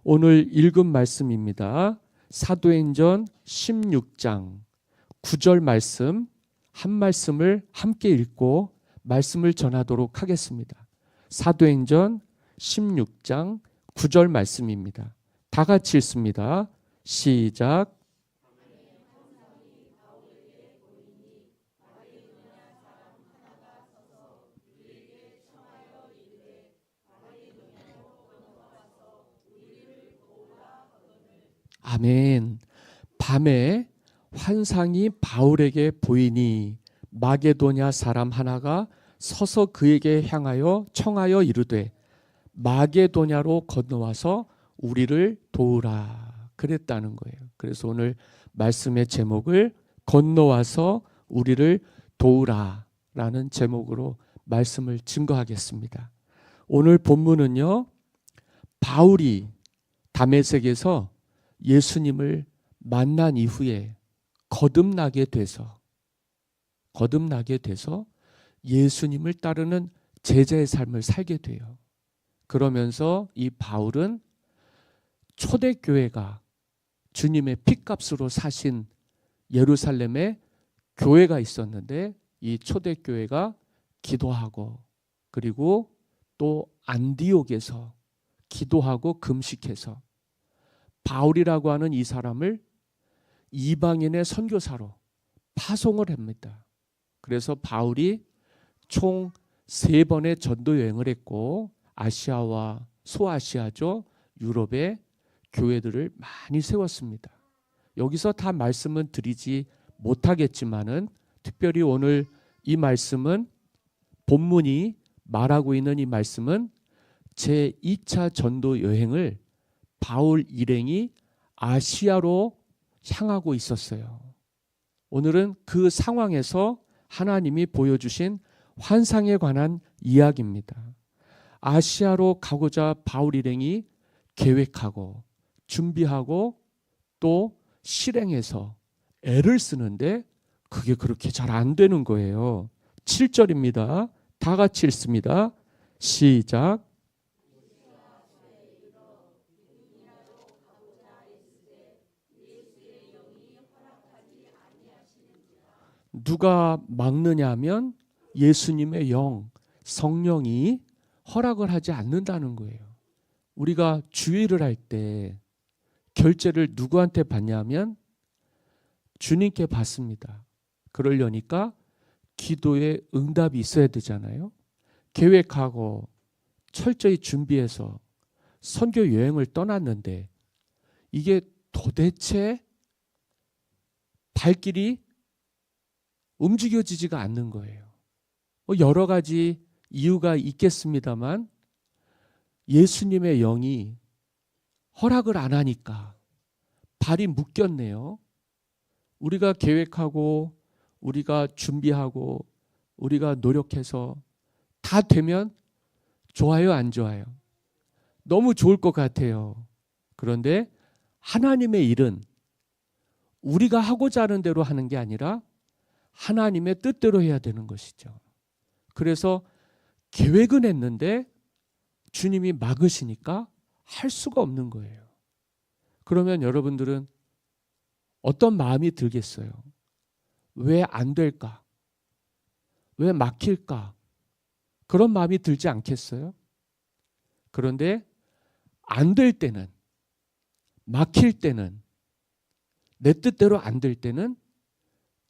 오늘 읽은 말씀입니다. 사도행전 16장 9절 말씀 한 말씀을 함께 읽고 말씀을 전하도록 하겠습니다. 사도행전 16장 9절 말씀입니다. 다 같이 읽습니다. 시작. 아멘. 밤에 환상이 바울에게 보이니 마게도냐 사람 하나가 서서 그에게 향하여 청하여 이르되 마게도냐로 건너와서 우리를 도우라 그랬다는 거예요. 그래서 오늘 말씀의 제목을 건너와서 우리를 도우라 라는 제목으로 말씀을 증거하겠습니다. 오늘 본문은요, 바울이 다메섹에서 예수님을 만난 이후에 거듭나게 돼서 예수님을 따르는 제자의 삶을 살게 돼요. 그러면서 이 바울은 초대교회가 주님의 핏값으로 사신 예루살렘에 교회가 있었는데 이 초대교회가 기도하고 그리고 또 안디옥에서 기도하고 금식해서 바울이라고 하는 이 사람을 이방인의 선교사로 파송을 합니다. 그래서 바울이 총 3번의 전도 여행을 했고 아시아와 소아시아죠, 유럽의 교회들을 많이 세웠습니다. 여기서 다 말씀은 드리지 못하겠지만은 특별히 오늘 이 말씀은 본문이 말하고 있는 이 말씀은 제2차 전도 여행을 바울 일행이 아시아로 향하고 있었어요. 오늘은 그 상황에서 하나님이 보여주신 환상에 관한 이야기입니다. 아시아로 가고자 바울 일행이 계획하고 준비하고 또 실행해서 애를 쓰는데 그게 그렇게 잘 안 되는 거예요. 7절입니다. 다 같이 읽습니다. 시작. 누가 막느냐 하면 예수님의 영, 성령이 허락을 하지 않는다는 거예요. 우리가 주의를 할 때 결제를 누구한테 받냐면 주님께 받습니다. 그러려니까 기도에 응답이 있어야 되잖아요. 계획하고 철저히 준비해서 선교 여행을 떠났는데 이게 도대체 발길이 움직여지지가 않는 거예요. 여러 가지 이유가 있겠습니다만 예수님의 영이 허락을 안 하니까 발이 묶였네요. 우리가 계획하고 우리가 준비하고 우리가 노력해서 다 되면 좋아요, 안 좋아요? 너무 좋을 것 같아요. 그런데 하나님의 일은 우리가 하고자 하는 대로 하는 게 아니라 하나님의 뜻대로 해야 되는 것이죠. 그래서 계획은 했는데 주님이 막으시니까 할 수가 없는 거예요. 그러면 여러분들은 어떤 마음이 들겠어요? 왜 안 될까? 왜 막힐까? 그런 마음이 들지 않겠어요? 그런데 안 될 때는, 막힐 때는, 내 뜻대로 안 될 때는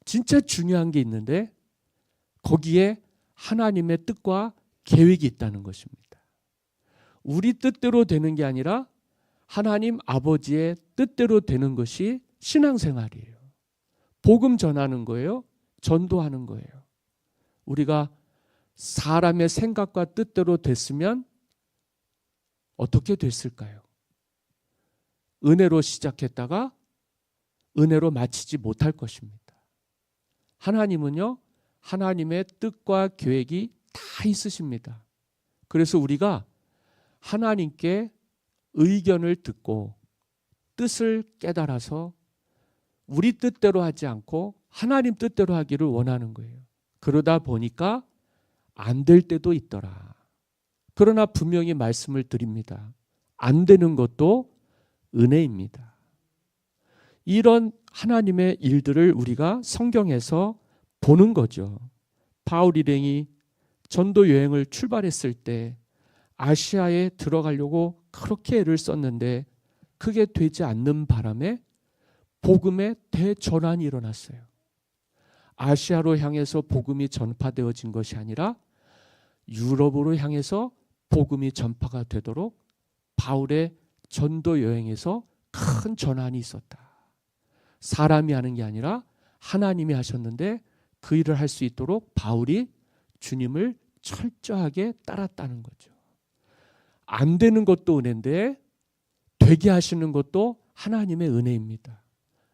진짜 중요한 게 있는데 거기에 하나님의 뜻과 계획이 있다는 것입니다. 우리 뜻대로 되는 게 아니라 하나님 아버지의 뜻대로 되는 것이 신앙생활이에요. 복음 전하는 거예요. 전도하는 거예요. 우리가 사람의 생각과 뜻대로 됐으면 어떻게 됐을까요? 은혜로 시작했다가 은혜로 마치지 못할 것입니다. 하나님은요, 하나님의 뜻과 계획이 다 있으십니다. 그래서 우리가 하나님께 의견을 듣고 뜻을 깨달아서 우리 뜻대로 하지 않고 하나님 뜻대로 하기를 원하는 거예요. 그러다 보니까 안 될 때도 있더라. 그러나 분명히 말씀을 드립니다. 안 되는 것도 은혜입니다. 이런 하나님의 일들을 우리가 성경에서 보는 거죠. 바울 일행이 전도 여행을 출발했을 때 아시아에 들어가려고 그렇게 애를 썼는데 그게 되지 않는 바람에 복음의 대전환이 일어났어요. 아시아로 향해서 복음이 전파되어진 것이 아니라 유럽으로 향해서 복음이 전파가 되도록 바울의 전도 여행에서 큰 전환이 있었다. 사람이 하는 게 아니라 하나님이 하셨는데 그 일을 할 수 있도록 바울이 주님을 철저하게 따랐다는 거죠. 안 되는 것도 은혜인데 되게 하시는 것도 하나님의 은혜입니다.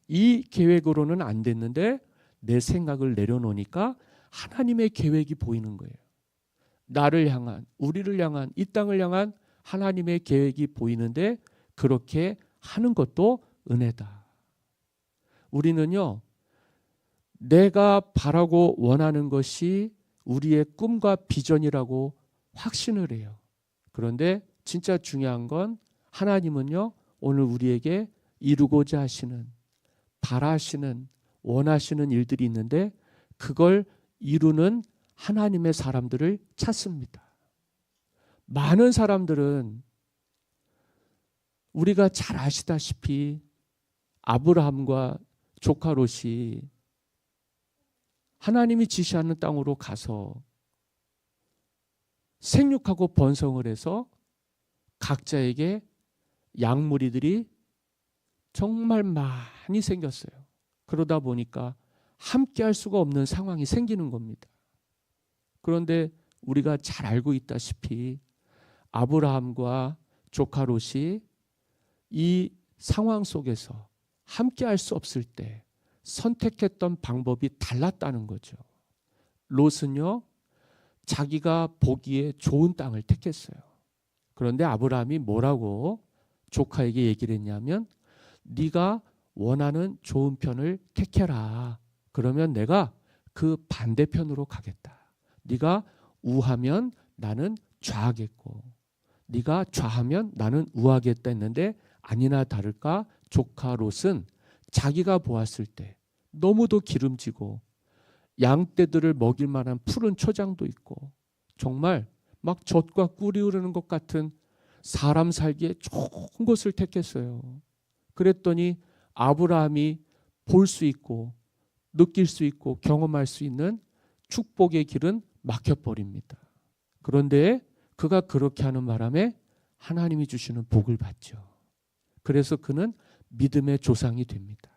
이 계획으로는 안 됐는데 내 생각을 내려놓으니까 하나님의 계획이 보이는 거예요. 나를 향한, 우리를 향한, 이 땅을 향한 하나님의 계획이 보이는데 그렇게 하는 것도 은혜다. 우리는요, 내가 바라고 원하는 것이 우리의 꿈과 비전이라고 확신을 해요. 그런데 진짜 중요한 건 하나님은요, 오늘 우리에게 이루고자 하시는, 바라시는, 원하시는 일들이 있는데 그걸 이루는 하나님의 사람들을 찾습니다. 많은 사람들은 우리가 잘 아시다시피 아브라함과 조카 롯이 하나님이 지시하는 땅으로 가서 생육하고 번성을 해서 각자에게 양무리들이 정말 많이 생겼어요. 그러다 보니까 함께 할 수가 없는 상황이 생기는 겁니다. 그런데 우리가 잘 알고 있다시피 아브라함과 조카 롯이 이 상황 속에서 함께 할 수 없을 때 선택했던 방법이 달랐다는 거죠. 롯은요, 자기가 보기에 좋은 땅을 택했어요. 그런데 아브라함이 뭐라고 조카에게 얘기를 했냐면, 네가 원하는 좋은 편을 택해라. 그러면 내가 그 반대편으로 가겠다. 네가 우하면 나는 좌하겠고, 네가 좌하면 나는 우하겠다 했는데 아니나 다를까 조카 롯은 자기가 보았을 때 너무도 기름지고 양떼들을 먹일 만한 푸른 초장도 있고 정말 막 젖과 꿀이 흐르는 것 같은 사람 살기에 좋은 곳을 택했어요. 그랬더니 아브라함이 볼 수 있고 느낄 수 있고 경험할 수 있는 축복의 길은 막혀버립니다. 그런데 그가 그렇게 하는 바람에 하나님이 주시는 복을 받죠. 그래서 그는 믿음의 조상이 됩니다.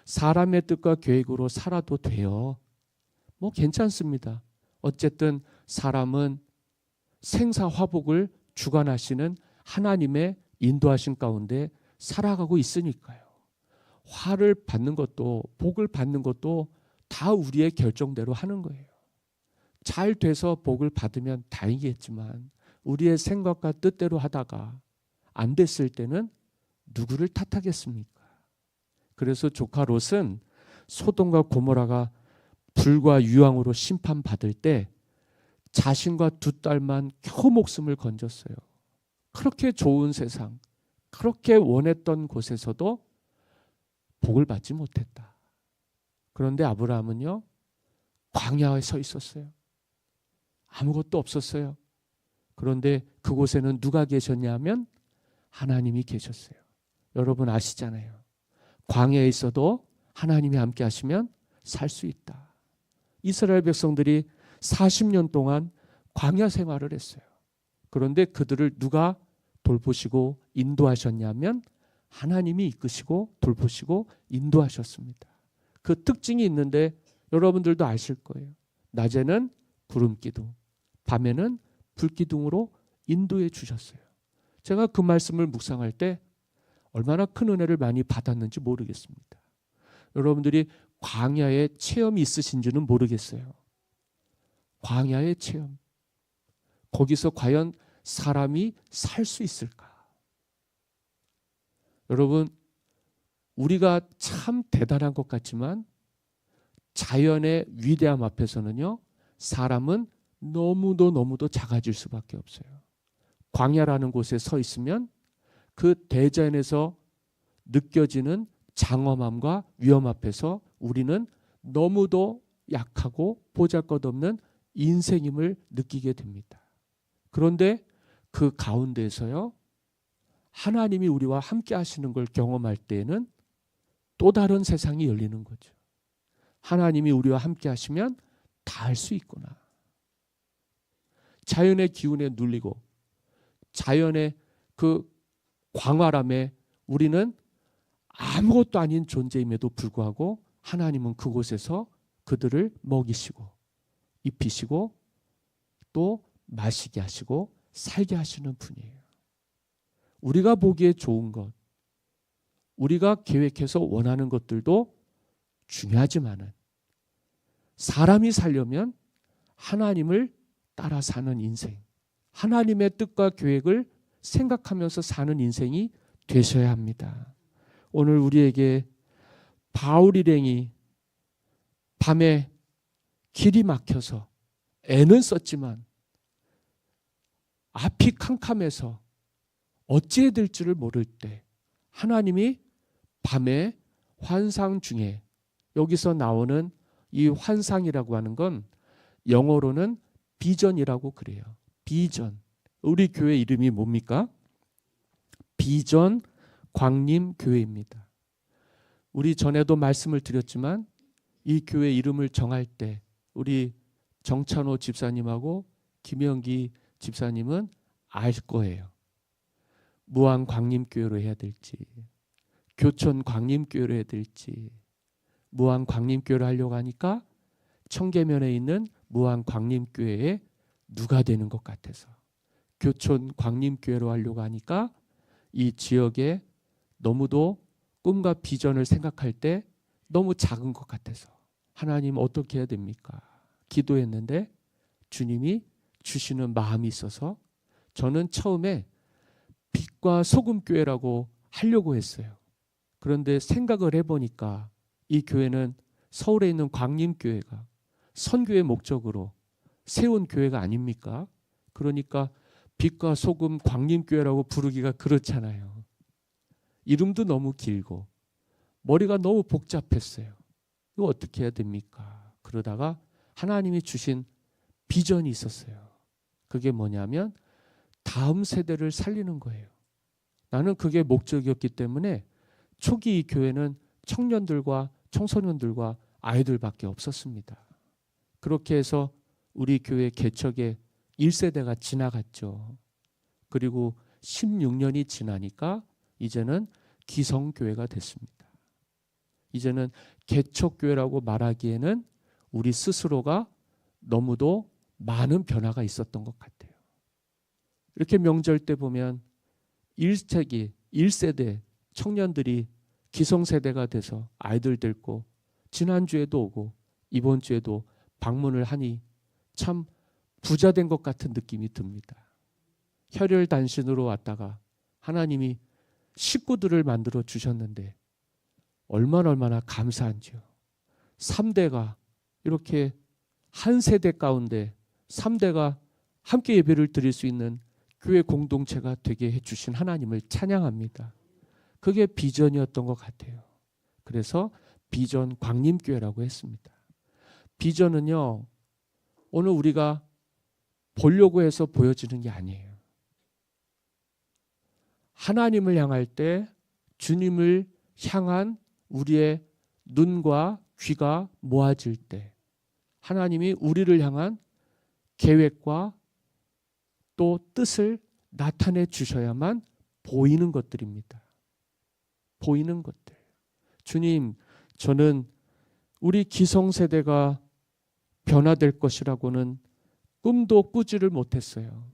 사람의 뜻과 계획으로 살아도 돼요. 뭐 괜찮습니다. 어쨌든 사람은 생사화복을 주관하시는 하나님의 인도하신 가운데 살아가고 있으니까요. 화를 받는 것도 복을 받는 것도 다 우리의 결정대로 하는 거예요. 잘 돼서 복을 받으면 다행이겠지만 우리의 생각과 뜻대로 하다가 안 됐을 때는 누구를 탓하겠습니까? 그래서 조카 롯은 소돔과 고모라가 불과 유황으로 심판받을 때 자신과 두 딸만 겨우 목숨을 건졌어요. 그렇게 좋은 세상, 그렇게 원했던 곳에서도 복을 받지 못했다. 그런데 아브라함은요, 광야에 서 있었어요. 아무것도 없었어요. 그런데 그곳에는 누가 계셨냐면 하나님이 계셨어요. 여러분 아시잖아요. 광야에 있어도 하나님이 함께 하시면 살 수 있다. 이스라엘 백성들이 40년 동안 광야 생활을 했어요. 그런데 그들을 누가 돌보시고 인도하셨냐면 하나님이 이끄시고 돌보시고 인도하셨습니다. 그 특징이 있는데 여러분들도 아실 거예요. 낮에는 구름 기둥, 밤에는 불기둥으로 인도해 주셨어요. 제가 그 말씀을 묵상할 때 얼마나 큰 은혜를 많이 받았는지 모르겠습니다. 여러분들이 광야의 체험이 있으신지는 모르겠어요. 광야의 체험. 거기서 과연 사람이 살 수 있을까? 여러분, 우리가 참 대단한 것 같지만 자연의 위대함 앞에서는요, 사람은 너무도 작아질 수밖에 없어요. 광야라는 곳에 서 있으면 그 대자연에서 느껴지는 장엄함과 위험 앞에서 우리는 너무도 약하고 보잘것없는 인생임을 느끼게 됩니다. 그런데 그 가운데에서요, 하나님이 우리와 함께 하시는 걸 경험할 때에는 또 다른 세상이 열리는 거죠. 하나님이 우리와 함께 하시면 다 할 수 있구나. 자연의 기운에 눌리고 자연의 그 광활함에 우리는 아무것도 아닌 존재임에도 불구하고 하나님은 그곳에서 그들을 먹이시고 입히시고 또 마시게 하시고 살게 하시는 분이에요. 우리가 보기에 좋은 것, 우리가 계획해서 원하는 것들도 중요하지만은 사람이 살려면 하나님을 따라 사는 인생, 하나님의 뜻과 계획을 생각하면서 사는 인생이 되셔야 합니다. 오늘 우리에게 바울 일행이 밤에 길이 막혀서 애는 썼지만 앞이 캄캄해서 어찌해야 될지를 모를 때 하나님이 밤에 환상 중에, 여기서 나오는 이 환상이라고 하는 건 영어로는 비전이라고 그래요. 비전. 우리 교회 이름이 뭡니까? 비전 광림교회입니다. 우리 전에도 말씀을 드렸지만 이 교회 이름을 정할 때 우리 정찬호 집사님하고 김영기 집사님은 알 거예요. 무안 광림교회로 해야 될지, 교촌 광림교회로 해야 될지. 무안 광림교회를 하려고 하니까 청계면에 있는 무안 광림교회에 누가 되는 것 같아서, 교촌 광림교회로 하려고 하니까 이 지역에 너무도 꿈과 비전을 생각할 때 너무 작은 것 같아서 하나님 어떻게 해야 됩니까? 기도했는데 주님이 주시는 마음이 있어서 저는 처음에 빛과 소금 교회라고 하려고 했어요. 그런데 생각을 해보니까 이 교회는 서울에 있는 광림교회가 선교의 목적으로 세운 교회가 아닙니까? 그러니까 빛과 소금 광림교회라고 부르기가 그렇잖아요. 이름도 너무 길고 머리가 너무 복잡했어요. 이거 어떻게 해야 됩니까? 그러다가 하나님이 주신 비전이 있었어요. 그게 뭐냐면 다음 세대를 살리는 거예요. 나는 그게 목적이었기 때문에 초기 이 교회는 청년들과 청소년들과 아이들밖에 없었습니다. 그렇게 해서 우리 교회 개척에 1세대가 지나갔죠. 그리고 16년이 지나니까 이제는 기성교회가 됐습니다. 이제는 개척교회라고 말하기에는 우리 스스로가 너무도 많은 변화가 있었던 것 같아요. 이렇게 명절 때 보면 1세기, 1세대 청년들이 기성세대가 돼서 아이들 데리고 지난주에도 오고 이번 주에도 방문을 하니 참 부자 된 것 같은 느낌이 듭니다. 혈혈단신으로 왔다가 하나님이 식구들을 만들어 주셨는데 얼마나 감사한지요. 3대가 이렇게 한 세대 가운데 3대가 함께 예배를 드릴 수 있는 교회 공동체가 되게 해주신 하나님을 찬양합니다. 그게 비전이었던 것 같아요. 그래서 비전 광림교회라고 했습니다. 비전은요, 오늘 우리가 보려고 해서 보여지는 게 아니에요. 하나님을 향할 때, 주님을 향한 우리의 눈과 귀가 모아질 때 하나님이 우리를 향한 계획과 또 뜻을 나타내 주셔야만 보이는 것들입니다. 보이는 것들. 주님, 저는 우리 기성세대가 변화될 것이라고는 꿈도 꾸지를 못했어요.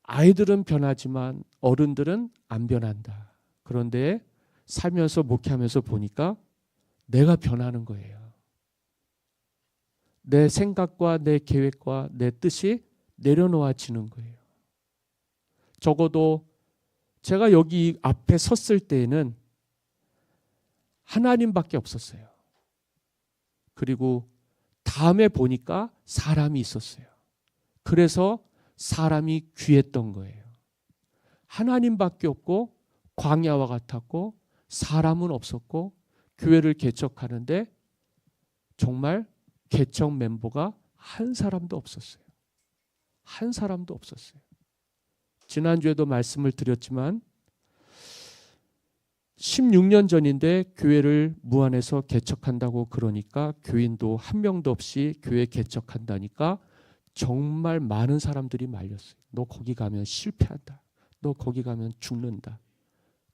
아이들은 변하지만 어른들은 안 변한다. 그런데 살면서 목회하면서 보니까 내가 변하는 거예요. 내 생각과 내 계획과 내 뜻이 내려놓아지는 거예요. 적어도 제가 여기 앞에 섰을 때에는 하나님밖에 없었어요. 그리고 다음에 보니까 사람이 있었어요. 그래서 사람이 귀했던 거예요. 하나님밖에 없고 광야와 같았고 사람은 없었고 교회를 개척하는데 정말 개척 멤버가 한 사람도 없었어요. 한 사람도 없었어요. 지난주에도 말씀을 드렸지만 16년 전인데 교회를 무안에서 개척한다고 그러니까 교인도 한 명도 없이 교회 개척한다니까 정말 많은 사람들이 말렸어요. 너 거기 가면 실패한다. 너 거기 가면 죽는다.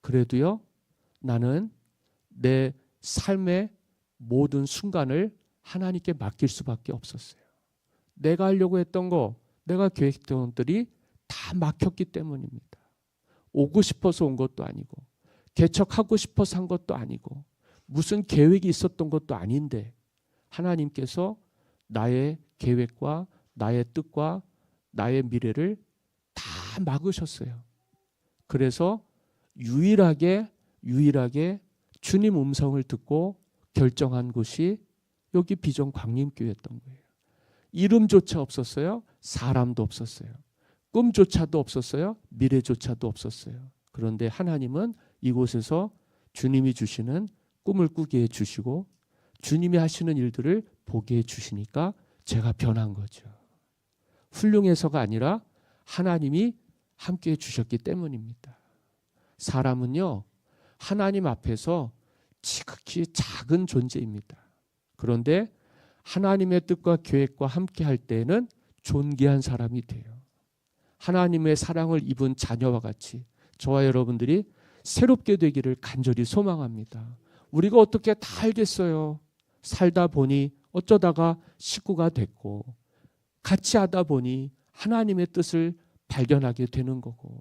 그래도요, 나는 내 삶의 모든 순간을 하나님께 맡길 수밖에 없었어요. 내가 하려고 했던 거, 내가 계획했던 것들이 다 막혔기 때문입니다. 오고 싶어서 온 것도 아니고 개척하고 싶어서 한 것도 아니고 무슨 계획이 있었던 것도 아닌데 하나님께서 나의 계획과 나의 뜻과 나의 미래를 다 막으셨어요. 그래서 유일하게 주님 음성을 듣고 결정한 곳이 여기 비전 광림교회였던 거예요. 이름조차 없었어요. 사람도 없었어요. 꿈조차도 없었어요. 미래조차도 없었어요. 그런데 하나님은 이곳에서 주님이 주시는 꿈을 꾸게 해주시고 주님이 하시는 일들을 보게 해주시니까 제가 변한 거죠. 훌륭해서가 아니라 하나님이 함께 해주셨기 때문입니다. 사람은요, 하나님 앞에서 지극히 작은 존재입니다. 그런데 하나님의 뜻과 계획과 함께 할 때에는 존귀한 사람이 돼요. 하나님의 사랑을 입은 자녀와 같이 저와 여러분들이 새롭게 되기를 간절히 소망합니다. 우리가 어떻게 다 알겠어요. 살다 보니 어쩌다가 식구가 됐고 같이 하다 보니 하나님의 뜻을 발견하게 되는 거고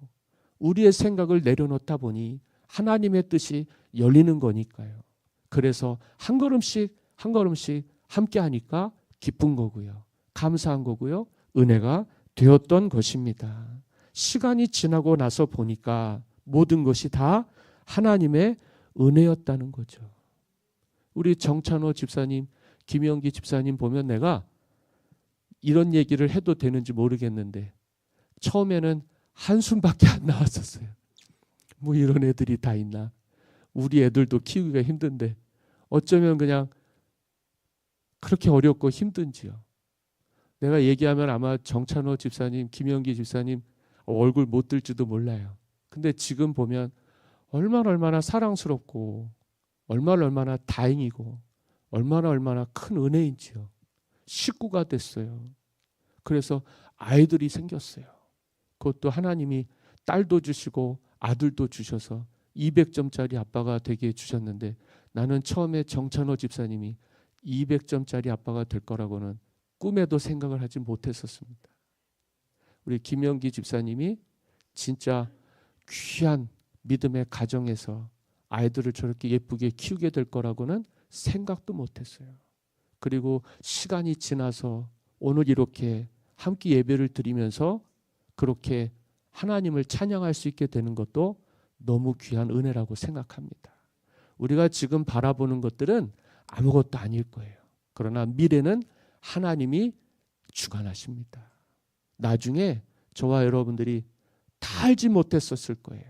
우리의 생각을 내려놓다 보니 하나님의 뜻이 열리는 거니까요. 그래서 한 걸음씩 함께 하니까 기쁜 거고요. 감사한 거고요. 은혜가 되었던 것입니다. 시간이 지나고 나서 보니까 모든 것이 다 하나님의 은혜였다는 거죠. 우리 정찬호 집사님, 김영기 집사님 보면 내가 이런 얘기를 해도 되는지 모르겠는데 처음에는 한숨밖에 안 나왔었어요. 뭐 이런 애들이 다 있나. 우리 애들도 키우기가 힘든데 어쩌면 그냥 그렇게 어렵고 힘든지요. 내가 얘기하면 아마 정찬호 집사님, 김영기 집사님 얼굴 못 들지도 몰라요. 근데 지금 보면 얼마나 사랑스럽고 얼마나 다행이고 얼마나 큰 은혜인지요. 식구가 됐어요. 그래서 아이들이 생겼어요. 그것도 하나님이 딸도 주시고 아들도 주셔서 200점짜리 아빠가 되게 해주셨는데 나는 처음에 정찬호 집사님이 200점짜리 아빠가 될 거라고는 꿈에도 생각을 하지 못했었습니다. 우리 김영기 집사님이 진짜 귀한 믿음의 가정에서 아이들을 저렇게 예쁘게 키우게 될 거라고는 생각도 못했어요. 그리고 시간이 지나서 오늘 이렇게 함께 예배를 드리면서 그렇게 하나님을 찬양할 수 있게 되는 것도 너무 귀한 은혜라고 생각합니다. 우리가 지금 바라보는 것들은 아무것도 아닐 거예요. 그러나 미래는 하나님이 주관하십니다. 나중에 저와 여러분들이 다 알지 못했었을 거예요.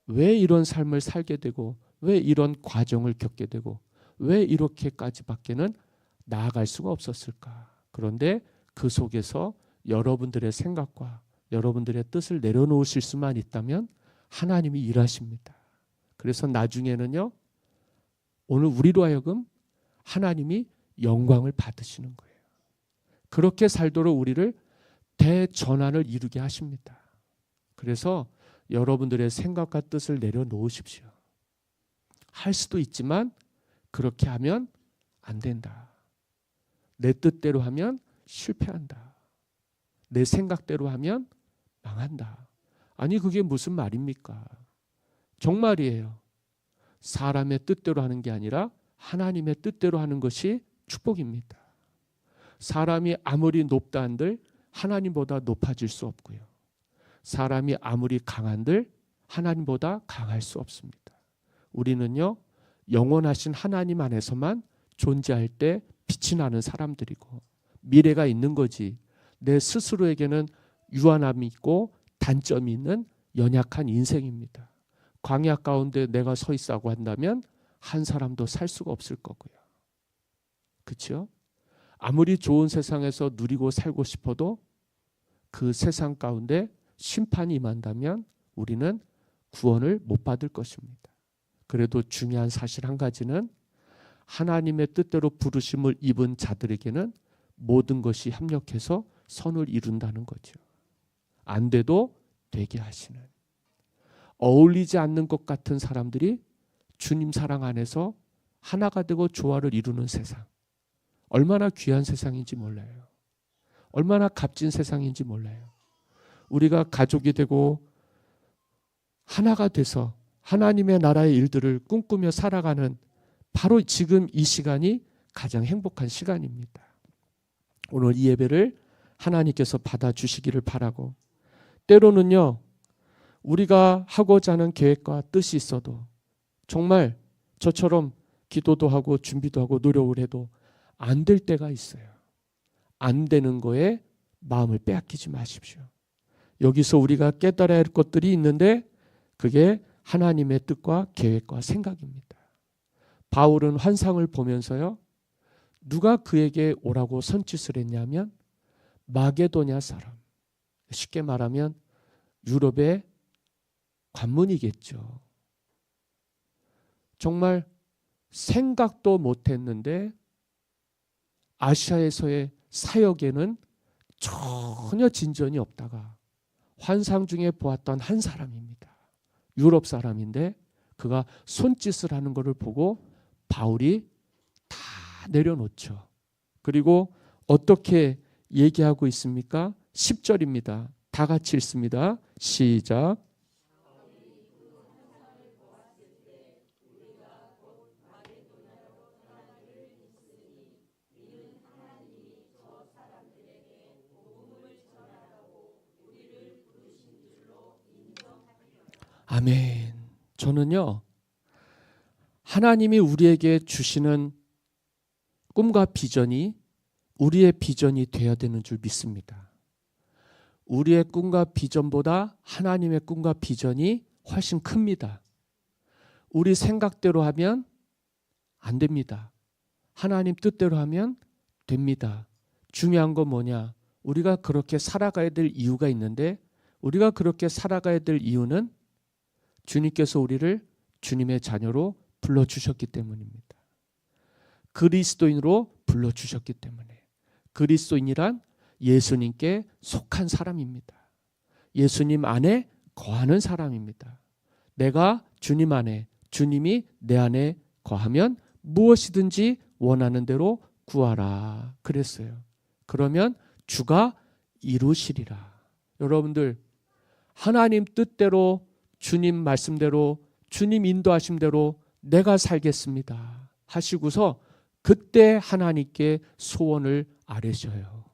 왜 이런 삶을 살게 되고 왜 이런 과정을 겪게 되고 왜 이렇게까지밖에는 나아갈 수가 없었을까. 그런데 그 속에서 여러분들의 생각과 여러분들의 뜻을 내려놓으실 수만 있다면 하나님이 일하십니다. 그래서 나중에는요, 오늘 우리로 하여금 하나님이 영광을 받으시는 거예요. 그렇게 살도록 우리를 대전환을 이루게 하십니다. 그래서 여러분들의 생각과 뜻을 내려놓으십시오. 할 수도 있지만 그렇게 하면 안 된다. 내 뜻대로 하면 실패한다. 내 생각대로 하면 망한다. 아니 그게 무슨 말입니까? 정말이에요. 사람의 뜻대로 하는 게 아니라 하나님의 뜻대로 하는 것이 축복입니다. 사람이 아무리 높다 한들 하나님보다 높아질 수 없고요. 사람이 아무리 강한들 하나님보다 강할 수 없습니다. 우리는요, 영원하신 하나님 안에서만 존재할 때 빛이 나는 사람들이고 미래가 있는 거지 내 스스로에게는 유한함이 있고 단점이 있는 연약한 인생입니다. 광야 가운데 내가 서 있다고 한다면 한 사람도 살 수가 없을 거고요. 그렇죠? 아무리 좋은 세상에서 누리고 살고 싶어도 그 세상 가운데 심판이 임한다면 우리는 구원을 못 받을 것입니다. 그래도 중요한 사실 한 가지는 하나님의 뜻대로 부르심을 입은 자들에게는 모든 것이 협력해서 선을 이룬다는 거죠. 안 돼도 되게 하시는, 어울리지 않는 것 같은 사람들이 주님 사랑 안에서 하나가 되고 조화를 이루는 세상, 얼마나 귀한 세상인지 몰라요. 얼마나 값진 세상인지 몰라요. 우리가 가족이 되고 하나가 돼서 하나님의 나라의 일들을 꿈꾸며 살아가는 바로 지금 이 시간이 가장 행복한 시간입니다. 오늘 이 예배를 하나님께서 받아주시기를 바라고, 때로는요 우리가 하고자 하는 계획과 뜻이 있어도 정말 저처럼 기도도 하고 준비도 하고 노력을 해도 안 될 때가 있어요. 안 되는 거에 마음을 빼앗기지 마십시오. 여기서 우리가 깨달아야 할 것들이 있는데 그게 하나님의 뜻과 계획과 생각입니다. 바울은 환상을 보면서요, 누가 그에게 오라고 손짓을 했냐면 마게도냐 사람, 쉽게 말하면 유럽의 관문이겠죠. 정말 생각도 못했는데 아시아에서의 사역에는 전혀 진전이 없다가 환상 중에 보았던 한 사람입니다. 유럽 사람인데 그가 손짓을 하는 것을 보고 바울이 다 내려놓죠. 그리고 어떻게 얘기하고 있습니까? 10절입니다. 다 같이 읽습니다. 시작. 아멘. 저는요, 하나님이 우리에게 주시는 꿈과 비전이 우리의 비전이 되어야 되는 줄 믿습니다. 우리의 꿈과 비전보다 하나님의 꿈과 비전이 훨씬 큽니다. 우리 생각대로 하면 안 됩니다. 하나님 뜻대로 하면 됩니다. 중요한 건 뭐냐? 우리가 그렇게 살아가야 될 이유가 있는데, 우리가 그렇게 살아가야 될 이유는 주님께서 우리를 주님의 자녀로 불러주셨기 때문입니다. 그리스도인으로 불러주셨기 때문에. 그리스도인이란 예수님께 속한 사람입니다. 예수님 안에 거하는 사람입니다. 내가 주님 안에, 주님이 내 안에 거하면 무엇이든지 원하는 대로 구하라 그랬어요. 그러면 주가 이루시리라. 여러분들, 하나님 뜻대로, 주님 말씀대로, 주님 인도하심대로 내가 살겠습니다 하시고서 그때 하나님께 소원을 아뢰셔요.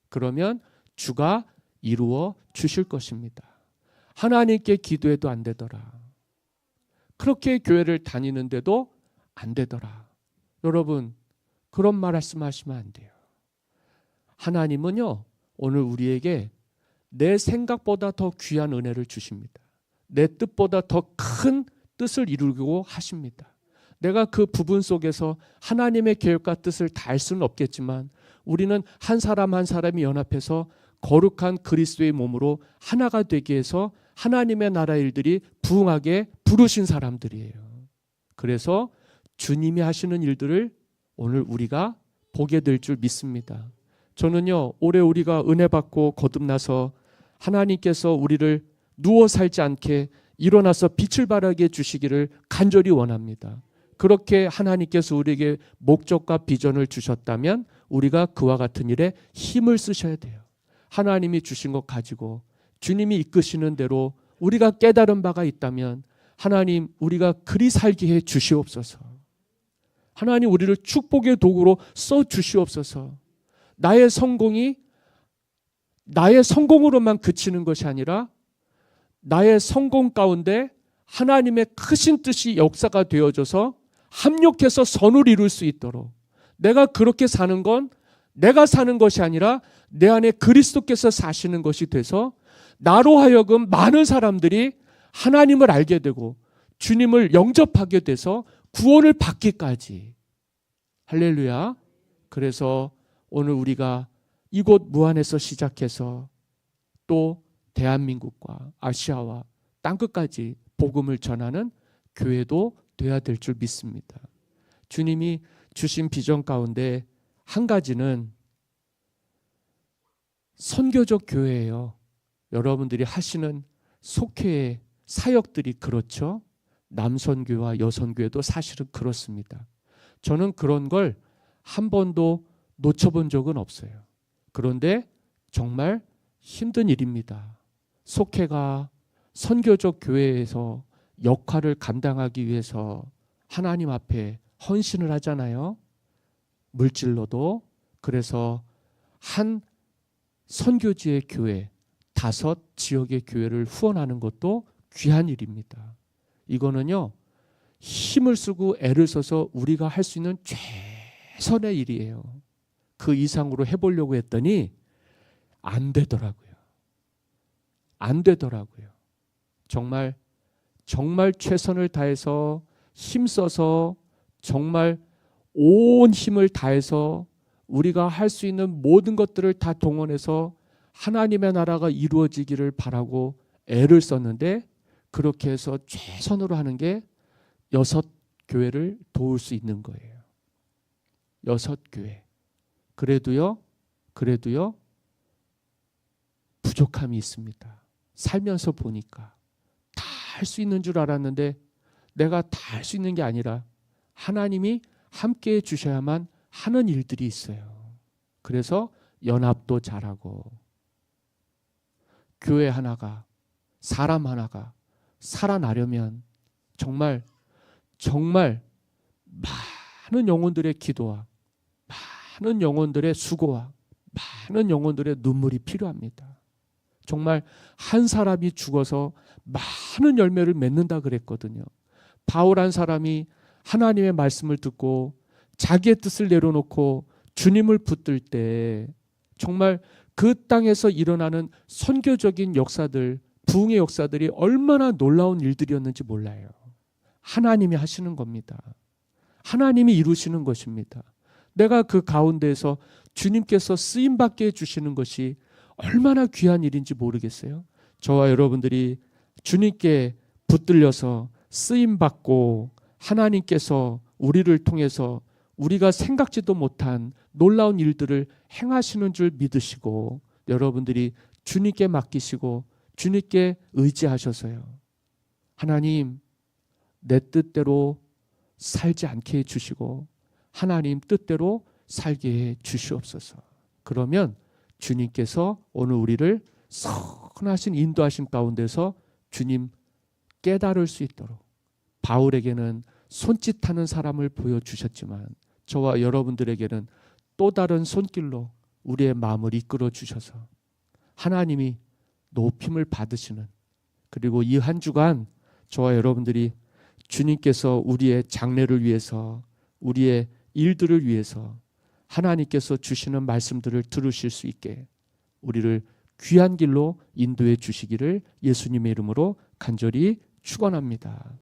그러면 주가 이루어 주실 것입니다. 하나님께 기도해도 안 되더라. 그렇게 교회를 다니는데도 안 되더라. 여러분, 그런 말씀하시면 안 돼요. 하나님은요, 오늘 우리에게 내 생각보다 더 귀한 은혜를 주십니다. 내 뜻보다 더 큰 뜻을 이루고 하십니다. 내가 그 부분 속에서 하나님의 계획과 뜻을 다 알 수는 없겠지만 우리는 한 사람 한 사람이 연합해서 거룩한 그리스도의 몸으로 하나가 되기 위해서 하나님의 나라 일들이 부응하게 부르신 사람들이에요. 그래서 주님이 하시는 일들을 오늘 우리가 보게 될 줄 믿습니다. 저는요, 올해 우리가 은혜 받고 거듭나서 하나님께서 우리를 누워 살지 않게 일어나서 빛을 발하게 해주시기를 간절히 원합니다. 그렇게 하나님께서 우리에게 목적과 비전을 주셨다면 우리가 그와 같은 일에 힘을 쓰셔야 돼요. 하나님이 주신 것 가지고 주님이 이끄시는 대로 우리가 깨달은 바가 있다면 하나님, 우리가 그리 살게 해 주시옵소서. 하나님, 우리를 축복의 도구로 써 주시옵소서. 나의 성공이 나의 성공으로만 그치는 것이 아니라 나의 성공 가운데 하나님의 크신 뜻이 역사가 되어져서 합력해서 선을 이룰 수 있도록, 내가 그렇게 사는 건 내가 사는 것이 아니라 내 안에 그리스도께서 사시는 것이 돼서 나로 하여금 많은 사람들이 하나님을 알게 되고 주님을 영접하게 돼서 구원을 받기까지. 할렐루야. 그래서 오늘 우리가 이곳 무안에서 시작해서 또 대한민국과 아시아와 땅끝까지 복음을 전하는 교회도 돼야 될 줄 믿습니다. 주님이 주신 비전 가운데 한 가지는 선교적 교회예요. 여러분들이 하시는 속회의 사역들이 그렇죠. 남선교와 여선교회도 사실은 그렇습니다. 저는 그런 걸 한 번도 놓쳐본 적은 없어요. 그런데 정말 힘든 일입니다. 속회가 선교적 교회에서 역할을 감당하기 위해서 하나님 앞에 헌신을 하잖아요. 물질로도. 그래서 한 선교지의 교회, 5 지역의 교회를 후원하는 것도 귀한 일입니다. 이거는요, 힘을 쓰고 애를 써서 우리가 할 수 있는 최선의 일이에요. 그 이상으로 해보려고 했더니 안 되더라고요. 안 되더라고요. 정말 최선을 다해서 힘써서 정말 온 힘을 다해서 우리가 할 수 있는 모든 것들을 다 동원해서 하나님의 나라가 이루어지기를 바라고 애를 썼는데, 그렇게 해서 최선으로 하는 게 6 교회를 도울 수 있는 거예요. 6 교회. 그래도요 부족함이 있습니다. 살면서 보니까 다 할 수 있는 줄 알았는데 내가 다 할 수 있는 게 아니라 하나님이 함께 해 주셔야만 하는 일들이 있어요. 그래서 연합도 잘하고, 교회 하나가, 사람 하나가 살아나려면 정말 많은 영혼들의 기도와 많은 영혼들의 수고와 많은 영혼들의 눈물이 필요합니다. 정말 한 사람이 죽어서 많은 열매를 맺는다 그랬거든요. 바울 한 사람이 하나님의 말씀을 듣고 자기의 뜻을 내려놓고 주님을 붙들 때 정말 그 땅에서 일어나는 선교적인 역사들, 부흥의 역사들이 얼마나 놀라운 일들이었는지 몰라요. 하나님이 하시는 겁니다. 하나님이 이루시는 것입니다. 내가 그 가운데에서 주님께서 쓰임받게 해주시는 것이 얼마나 귀한 일인지 모르겠어요. 저와 여러분들이 주님께 붙들려서 쓰임받고 하나님께서 우리를 통해서 우리가 생각지도 못한 놀라운 일들을 행하시는 줄 믿으시고, 여러분들이 주님께 맡기시고 주님께 의지하셔서요, 하나님 내 뜻대로 살지 않게 해주시고 하나님 뜻대로 살게 해 주시옵소서. 그러면 주님께서 오늘 우리를 선하신 인도하심 가운데서 주님 깨달을 수 있도록, 바울에게는 손짓하는 사람을 보여주셨지만 저와 여러분들에게는 또 다른 손길로 우리의 마음을 이끌어 주셔서 하나님이 높임을 받으시는, 그리고 이 한 주간 저와 여러분들이 주님께서 우리의 장래를 위해서, 우리의 일들을 위해서 하나님께서 주시는 말씀들을 들으실 수 있게 우리를 귀한 길로 인도해 주시기를 예수님의 이름으로 간절히 축원합니다.